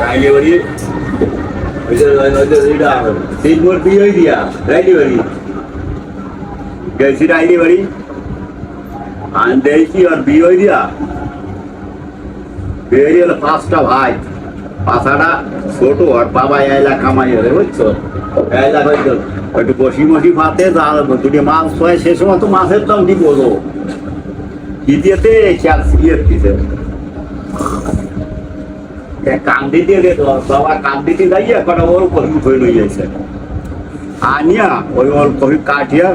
আইলে বাড়ি এটা তিনবার বিয়ে হয়ে দিয়া রাইলি বাড়ি গেছি রাইলি বাড়ি আর দেখি আর বিয়ে হয়ে দিয়া বেরিয়ে হলো 5টা ভাই, 5টা ছোট আর বাবা এলা কামাই হলে বুঝছো, এলা হয়তো একটু বসি মসি ভাতে দুটি মাছ হয়, সে সময় তো মাছের দাম কি বলো দ্বিতীয়তে খেয়াল সিরিয়ার দিতে কান্দি দিয়ে গেল বাবা, কান্দিতে যাইয়া কটা ওর কফি ধরে লই যাইছে আনিয়া ওই ওর কফি কাটিয়া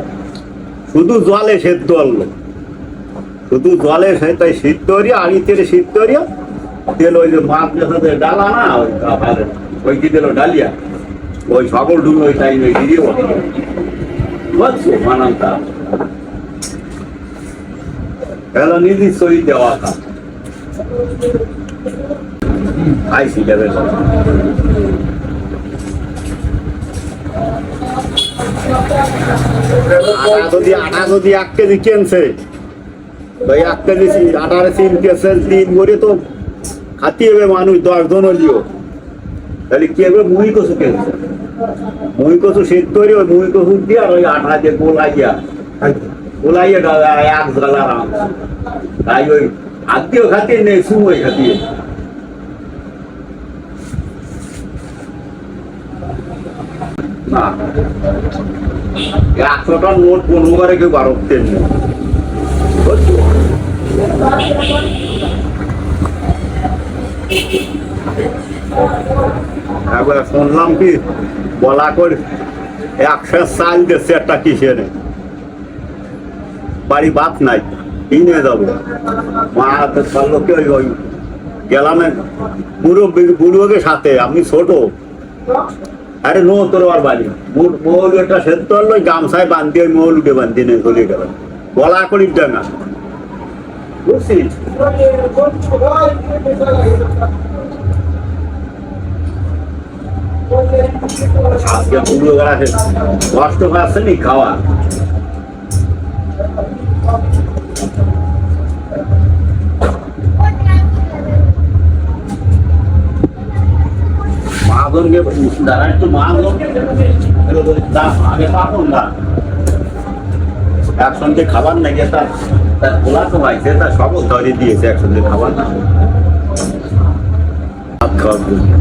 শুধু জলে সেদ্ধ আনলো, শুধু জলে তাই সিদ্ধ করিয়া আড়ি তেলে সিদ্ধ করিয়া তেল ওই যে মাছ সাথে ডালা না ওই কি দিল ডালিয়া ওই সকল ডুবে ওই টাইম ওই দিয়ে বুঝছো মানানটা এলো নিজে সই দেওয়া তা খাইছি যাবে আটা যদি 1 কেজি কিনছে ভাই 1 কেজি আটারে 3 কেজি 3 করে তো খাতি হবে মানুষ 10 জন হলিও, তাহলে কি হবে মুই কচু কিনছে, মুই কচু সিদ্ধ করে ওই মুই কচু দিয়ে আর ওই আটা দিয়ে গোলাইয়া এক জ্বালা রাম তাই ওই আত্মীয় খাতির নেই সুময় খাতির না 100টা নোট 15 করে কেউ 12 নেই বুঝছো। একবার শুনলাম কি বলা করে 100 চাল দিচ্ছে একটা কিসের বাড়ি ভাত নাই কিনে যাবো মা হাতে লোকে ওই গেলাম বুড়োকে সাথে, আমি ছোট আরে নো তোর আর বাড়ি মৌল একটা সেদ্ধ হলো গামছায় বান্ধি ওই মৌলকে বান্ধি নিয়ে চলে গেলাম বলা করি ডাঙা বুঝছিস। আজকে পুরো গাছে কষ্ট পাচ্ছে নি খাওয়া মাদনকে দাঁড়া একটু মাদন আগে পাবন না একসঙ্গে খাবার নাকি তার খোলা তো পাইছে তার সকল তৈরি দিয়েছে একসঙ্গে খাবার না ভাত খাওয়ার জন্য।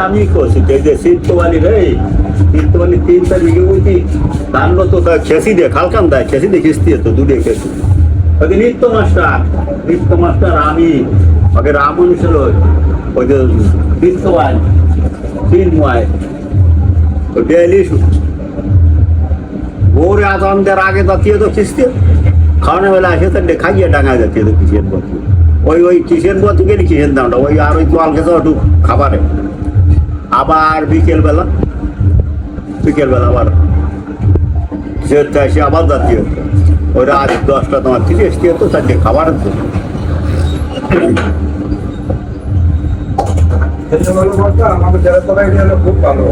আমি করছি যে শীতবালি রে শীতবালি 3 বিঘে বলছি ধান তো খেসি দিয়ে খালকান দেয় খেসি দিয়ে খিস্তি তো দুটো খেসি ওই নিত্য মাস্টার আমি ওকে রাম অনুষ্ঠিত ওই যে নিত্যবাই 3 মায় ওই ডেলি ভোরে আদান দেওয়ার আগে জাতীয় তো খিস্তি খাওয়ানো বেলা আসে তাহলে খাইয়ে ডাঙা জাতীয় তো কিসের বতু ওই কিসের বতু গেলে কিসের দামটা ওই আর ওই জল খেতে একটু খাবারে আবার বিকেলবেলা আবার সেটা এসে আবার জাতীয় ওই রাত 10টা তোমার 30 তো তাকে খাবারের জন্য আমাদের যারা সবাই খুব ভালো